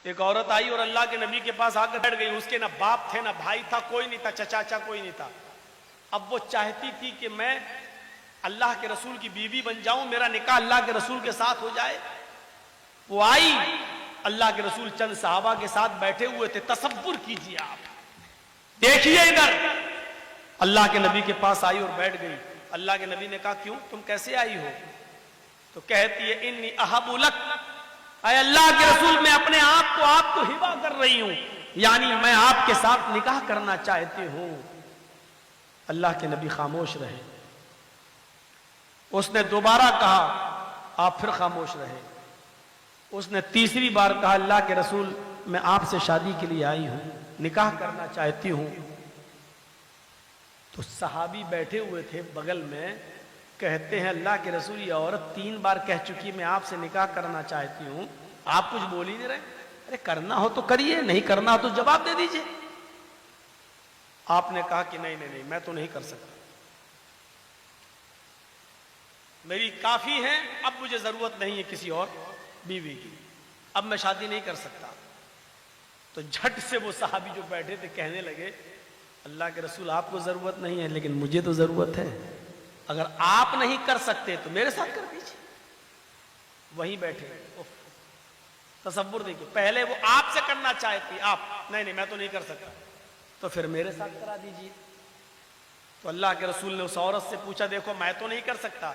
ایک عورت آئی اور اللہ کے نبی کے پاس آ کر بیٹھ گئی. اس کے نہ باپ تھے، نہ بھائی تھا، کوئی نہیں تھا، چچا کوئی نہیں تھا. اب وہ چاہتی تھی کہ میں اللہ کے رسول کی بیوی بن جاؤں، میرا نکاح اللہ کے رسول کے ساتھ ہو جائے. وہ آئی، اللہ کے رسول چند صحابہ کے ساتھ بیٹھے ہوئے تھے. تصور کیجیے آپ، دیکھیے ادھر. اللہ کے نبی کے پاس آئی اور بیٹھ گئی. اللہ کے نبی نے کہا کیوں، تم کیسے آئی ہو؟ تو کہتی ہے انی احب لک، اے اللہ کے رسول میں اپنے آپ کو ہبا کر رہی ہوں، یعنی میں آپ کے ساتھ نکاح کرنا چاہتی ہوں. اللہ کے نبی خاموش رہے. اس نے دوبارہ کہا، آپ پھر خاموش رہے. اس نے تیسری بار کہا اللہ کے رسول میں آپ سے شادی کے لیے آئی ہوں، نکاح کرنا چاہتی ہوں. تو صحابی بیٹھے ہوئے تھے بغل میں، کہتے ہیں اللہ کے رسول یہ عورت 3 بار کہہ چکی میں آپ سے نکاح کرنا چاہتی ہوں، آپ کچھ بول ہی نہیں رہے. ارے کرنا ہو تو کریے، نہیں کرنا ہو تو جواب دے دیجئے. آپ نے کہا کہ نہیں میں تو نہیں کر سکتا، میری کافی ہے، اب مجھے ضرورت نہیں ہے کسی اور بیوی کی، اب میں شادی نہیں کر سکتا. تو جھٹ سے وہ صحابی جو بیٹھے تھے کہنے لگے اللہ کے رسول آپ کو ضرورت نہیں ہے لیکن مجھے تو ضرورت ہے، اگر آپ نہیں کر سکتے تو میرے ساتھ کر دیجیے. وہیں بیٹھے. تصور دیکھیے، پہلے وہ آپ سے کرنا چاہتی، آپ نہیں میں تو نہیں کر سکتا، تو پھر میرے ساتھ کرا دیجیے. تو اللہ کے رسول نے اس عورت سے پوچھا دیکھو میں تو نہیں کر سکتا،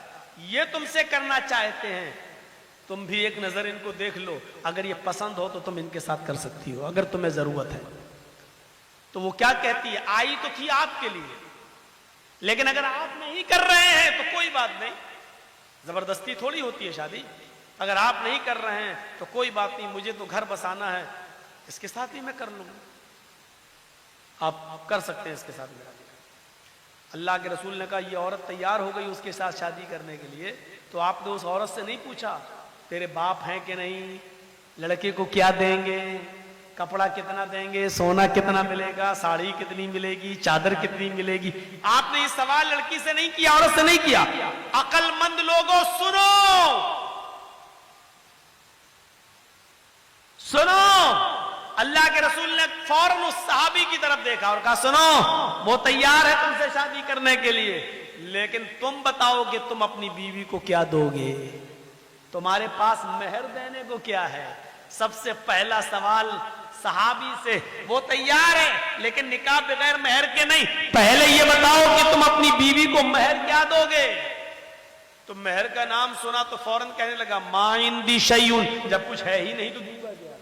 یہ تم سے کرنا چاہتے ہیں، تم بھی ایک نظر ان کو دیکھ لو، اگر یہ پسند ہو تو تم ان کے ساتھ کر سکتی ہو اگر تمہیں ضرورت ہے. تو وہ کیا کہتی ہے، آئی تو تھی آپ کے لیے، لیکن اگر آپ نہیں کر رہے ہیں تو کوئی بات نہیں، زبردستی تھوڑی ہوتی ہے شادی. اگر آپ نہیں کر رہے ہیں تو کوئی بات نہیں، مجھے تو گھر بسانا ہے، اس کے ساتھ ہی میں کر لوں گا، آپ کر سکتے ہیں اس کے ساتھ میرا. اللہ کے رسول نے کہا یہ عورت تیار ہو گئی اس کے ساتھ شادی کرنے کے لیے، تو آپ نے اس عورت سے نہیں پوچھا تیرے باپ ہیں کہ نہیں، لڑکے کو کیا دیں گے، کپڑا کتنا دیں گے، سونا کتنا ملے گا، ساڑی کتنی ملے گی، چادر کتنی ملے گی. آپ نے یہ سوال لڑکی سے نہیں کیا، عورت سے نہیں کیا. عقل مند لوگوں سنو، اللہ کے رسول نے فوراً اس صحابی کی طرف دیکھا اور کہا سنو وہ تیار ہے تم سے شادی کرنے کے لیے، لیکن تم بتاؤ کہ تم اپنی بیوی کو کیا دو گے، تمہارے پاس مہر دینے کو کیا ہے. سب سے پہلا سوال صحابی سے، وہ تیار ہے لیکن نکاح بغیر مہر کے نہیں، پہلے یہ بتاؤ کہ تم اپنی بیوی کو مہر کیا دو گے. تو مہر کا نام سنا تو فوراً کہنے لگا ما عندی شیء، جب کچھ ہے ہی نہیں تو دوں گا کیا.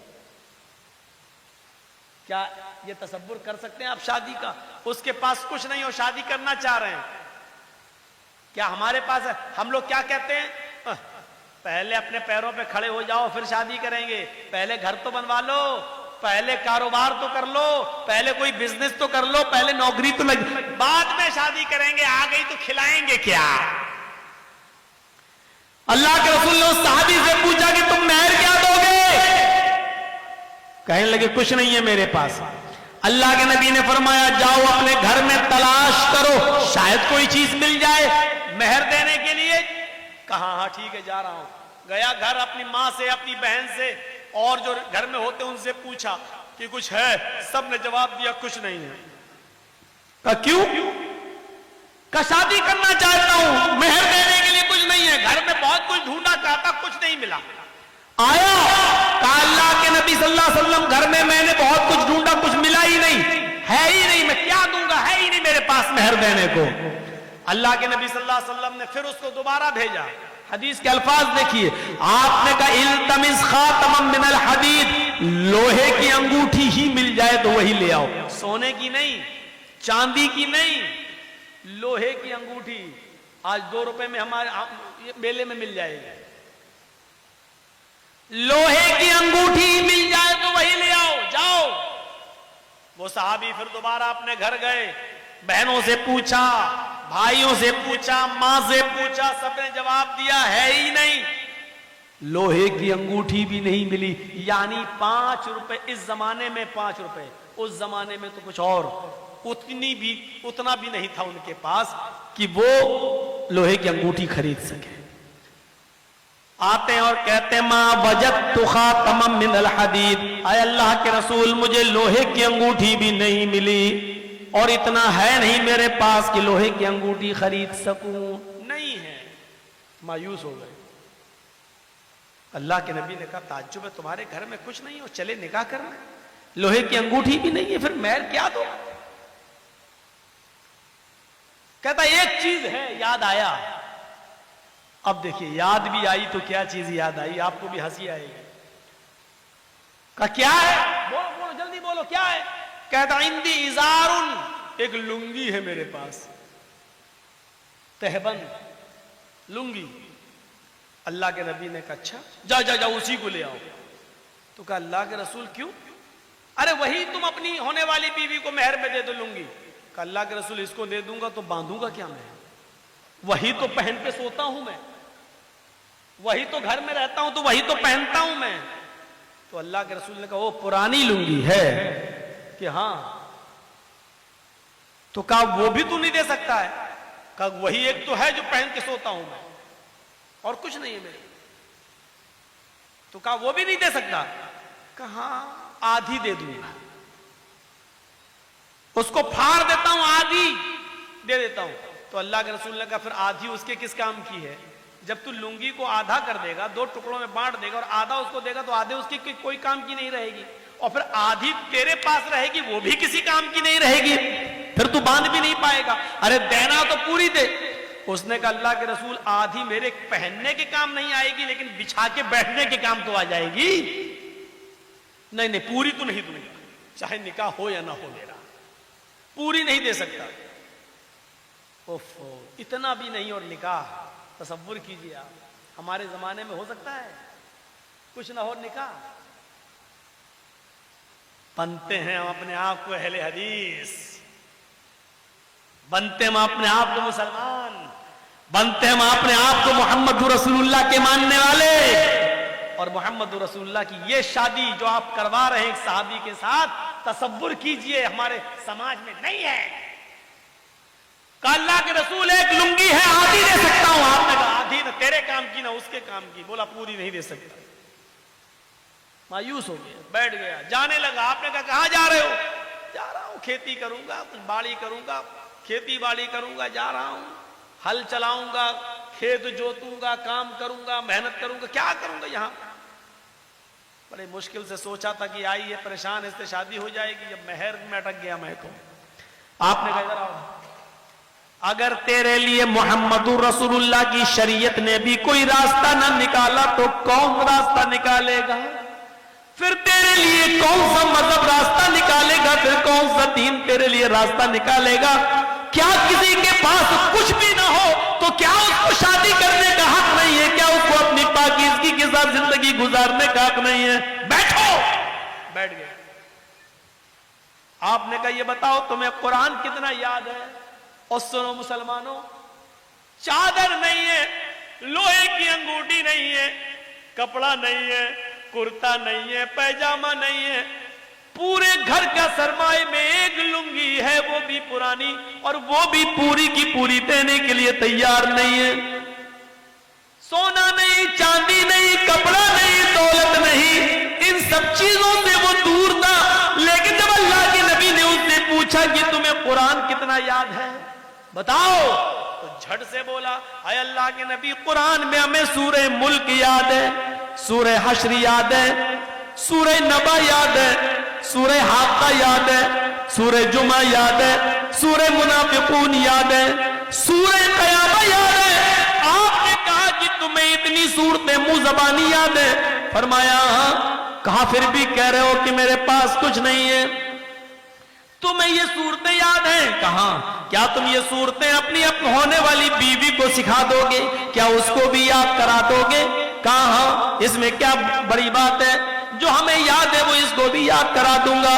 کیا یہ تصور کر سکتے ہیں آپ شادی کا، اس کے پاس کچھ نہیں اور شادی کرنا چاہ رہے ہیں. کیا ہمارے پاس ہے؟ ہم لوگ کیا کہتے ہیں، پہلے اپنے پیروں پہ کھڑے ہو جاؤ پھر شادی کریں گے، پہلے گھر تو بنوا لو، پہلے کاروبار تو کر لو، پہلے کوئی بزنس تو کر لو، پہلے نوکری تو لگ، بعد میں شادی کریں گے، آ گئی تو کھلائیں گے کیا. اللہ کے رسول نے اس صحابی سے پوچھا کہ تم مہر کیا دو گے، کہنے لگے کچھ نہیں ہے میرے پاس. اللہ کے نبی نے فرمایا جاؤ اپنے گھر میں تلاش کرو، شاید کوئی چیز مل جائے مہر دینے کے لیے. کہا ہاں ٹھیک ہے جا رہا ہوں. گیا گھر، اپنی ماں سے، اپنی بہن سے اور جو گھر میں ہوتے ان سے پوچھا کہ کچھ ہے، سب نے جواب دیا کچھ نہیں ہے. کہا کیوں؟ کہا شادی کرنا چاہتا ہوں، مہر دینے کے لیے کچھ نہیں ہے، گھر میں بہت کچھ ڈھونڈا چاہتا کچھ نہیں ملا. آیا کہا اللہ کے نبی صلی اللہ علیہ وسلم گھر میں نے بہت کچھ ڈھونڈا کچھ ملا ہی نہیں، ہے ہی نہیں، میں کیا دوں گا، ہے ہی نہیں میرے پاس مہر دینے کو. اللہ کے نبی صلی اللہ علیہ وسلم نے پھر اس کو دوبارہ بھیجا. حدیث کے الفاظ دیکھیے، آپ نے کہا التمس خاتما من الحدید، لوہے کی انگوٹھی ہی مل جائے تو وہی لے آؤ، سونے کی نہیں، چاندی کی نہیں، لوہے کی انگوٹھی. آج 2 روپے میں ہمارے میلے میں مل جائے گی. لوہے کی انگوٹھی مل جائے تو وہی لے آؤ، جاؤ. وہ صحابی پھر دوبارہ اپنے گھر گئے، بہنوں سے پوچھا، بھائیوں سے پوچھا، ماں سے پوچھا، سب نے جواب دیا ہے ہی نہیں. لوہے کی انگوٹھی بھی نہیں ملی، یعنی 5 روپے، اس زمانے میں 5 روپے، اس زمانے میں تو کچھ اور، اتنا بھی نہیں تھا ان کے پاس کہ وہ لوہے کی انگوٹھی خرید سکے. آتے ہیں اور کہتے ہیں ما وجدت خاتما من الحدید، اے اللہ کے رسول مجھے لوہے کی انگوٹھی بھی نہیں ملی، اور اتنا ہے نہیں میرے پاس کہ لوہے کی انگوٹھی خرید سکوں، نہیں ہے۔ مایوس ہو گئے۔ اللہ کے نبی نے کہا تعجب ہے، تمہارے گھر میں کچھ نہیں ہو، چلے نکاح کرنا، لوہے کی انگوٹھی بھی نہیں ہے، پھر مہر کیا دو؟ کہتا ایک چیز ہے، یاد آیا۔ اب دیکھیے یاد بھی آئی تو کیا چیز یاد آئی، آپ کو بھی ہنسی آئے گی۔ کہا کیا ہے؟ بولو بولو جلدی بولو، کیا ہے؟ کہتا عندی ازارن، ایک لنگی ہے میرے پاس، تہبند لنگی۔ اللہ کے نبی نے کہا اچھا جا جا جا اسی کو لے آؤ۔ تو کہا اللہ کے رسول کیوں؟ ارے وہی تم اپنی ہونے والی بیوی کو مہر میں دے دو لنگی۔ کہا اللہ کے رسول اس کو دے دوں گا تو باندھوں گا کیا میں؟ وہی تو پہن کے سوتا ہوں میں، وہی تو گھر میں رہتا ہوں تو وہی تو پہنتا ہوں میں۔ تو اللہ کے رسول نے کہا وہ پرانی لنگی ہے کہ ہاں۔ تو کہا وہ بھی تو نہیں دے سکتا ہے؟ کہا وہی ایک تو ہے جو پہن کے سوتا ہوں میں، اور کچھ نہیں ہے میرے۔ تو کہا وہ بھی نہیں دے سکتا؟ کہا ہاں آدھی دے دوں گا، اس کو پھاڑ دیتا ہوں، آدھی دے دیتا ہوں۔ تو اللہ کے رسول نے کہا پھر آدھی اس کے کس کام کی ہے؟ جب تو لنگی کو آدھا کر دے گا، دو ٹکڑوں میں بانٹ دے گا اور آدھا اس کو دے گا تو آدھے اس کی کوئی کام کی نہیں رہے گی، اور پھر آدھی تیرے پاس رہے گی وہ بھی کسی کام کی نہیں رہے گی، پھر تو باندھ بھی نہیں پائے گا۔ ارے دینا تو پوری دے۔ اس نے کہا اللہ کے رسول آدھی میرے پہننے کے کام نہیں آئے گی لیکن بچھا کے بیٹھنے کے کام تو آ جائے گی۔ نہیں نہیں پوری تو نہیں دوں گا، چاہے نکاح ہو یا نہ ہو میرا، پوری نہیں دے سکتا۔ اوفو اتنا بھی نہیں، اور نکاح تصور کیجیے آپ، ہمارے زمانے میں ہو سکتا ہے کچھ نہ ہو نکاح؟ بنتے ہیں ہم اپنے آپ کو اہل حدیث، بنتے ہم اپنے آپ کو مسلمان، بنتے ہم اپنے آپ کو محمد رسول اللہ کے ماننے والے۔ اور محمد رسول اللہ کی یہ شادی جو آپ کروا رہے ہیں ایک صحابی کے ساتھ، تصور کیجئے ہمارے سماج میں نہیں ہے۔ کہ اللہ کے رسول ایک لنگی ہے آدھی دے سکتا ہوں، آپ نے کہا آدھی نہ تیرے کام کی نہ اس کے کام کی، بولا پوری نہیں دے سکتا۔ مایوس ہو گیا، بیٹھ گیا، جانے لگا۔ آپ نے کہا کہاں جا رہے ہو؟ جا رہا ہوں کھیتی کروں گا، کچھ باڑی کروں گا، کھیتی باڑی کروں گا، جا رہا ہوں، ہل چلاؤں گا، کھیت جوتوں گا، کام کروں گا، محنت کروں گا، کیا کروں گا یہاں؟ بڑے مشکل سے سوچا تھا کہ آئی ہے پریشان، اس سے شادی ہو جائے گی، جب مہر میں اٹک گیا میں تو۔ آپ نے کہا ادھر آؤ، اگر تیرے لیے محمد رسول اللہ کی شریعت نے بھی کوئی راستہ نہ نکالا تو کون راستہ نکالے گا؟ پھر تیرے لیے کون سا مذہب راستہ نکالے گا؟ پھر کون سا دین تیرے لیے راستہ نکالے گا؟ کیا کسی کے پاس کچھ بھی نہ ہو تو کیا اس کو شادی کرنے کا حق نہیں ہے؟ کیا اس کو اپنی پاکیزگی کے ساتھ زندگی گزارنے کا حق نہیں ہے؟ بیٹھو۔ بیٹھ گئے۔ آپ نے کہا یہ بتاؤ تمہیں قرآن کتنا یاد ہے؟ اور سنو مسلمانوں، چادر نہیں ہے، لوہے کی انگوٹھی نہیں ہے، کپڑا نہیں ہے، کرتا نہیں ہے، پیجامہ نہیں ہے، پورے گھر کا سرمایہ میں ایک لنگی ہے، وہ بھی پرانی، اور وہ بھی پوری کی پوری دینے کے لیے تیار نہیں ہے۔ سونا نہیں، چاندی نہیں، کپڑا نہیں، دولت نہیں، ان سب چیزوں سے وہ دور تھا۔ لیکن جب اللہ کے نبی نے اس سے پوچھا کہ تمہیں قرآن کتنا یاد ہے بتاؤ، تو جھٹ سے بولا اے اللہ کے نبی قرآن میں ہمیں سورہ ملک یاد ہے، سورہ حشر یاد ہے، سورہ نبا یاد ہے، سورہ حاقہ یاد ہے، سورہ جمعہ یاد ہے، سورہ منافقون یاد ہے، سورہ قیامہ یاد ہے۔ آپ نے کہا کہ تمہیں اتنی صورتیں منہ زبانی یاد ہے؟ فرمایا ہاں۔ کہا پھر بھی کہہ رہے ہو کہ میرے پاس کچھ نہیں ہے؟ تمہیں یہ صورتیں یاد ہیں؟ کہاں؟ کیا تم یہ صورتیں اپنی ہونے والی بیوی کو سکھا دو گے؟ کیا اس کو بھی یاد کرا دو گے؟ کہاں؟ اس میں کیا بڑی بات ہے؟ جو ہمیں یاد ہے وہ اس کو بھی یاد کرا دوں گا۔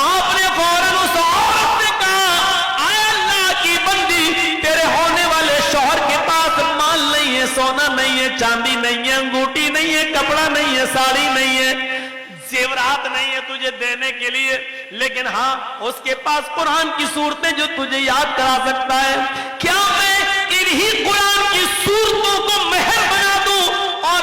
آپ نے فوراً اس عورت سے کہا اے اللہ کی بندی، تیرے ہونے والے شوہر کے پاس مال نہیں ہے، سونا نہیں ہے، چاندی نہیں ہے، انگوٹھی نہیں ہے، کپڑا نہیں ہے، ساڑی نہیں ہے، زیورات نہیں ہے تجھے دینے کے لیے، لیکن ہاں اس کے پاس قرآن کی صورتیں جو تجھے یاد کرا سکتا ہے۔ کیا میں انہی قرآن کی صورتوں کو مہر بنا دوں اور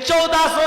1400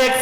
1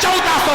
1400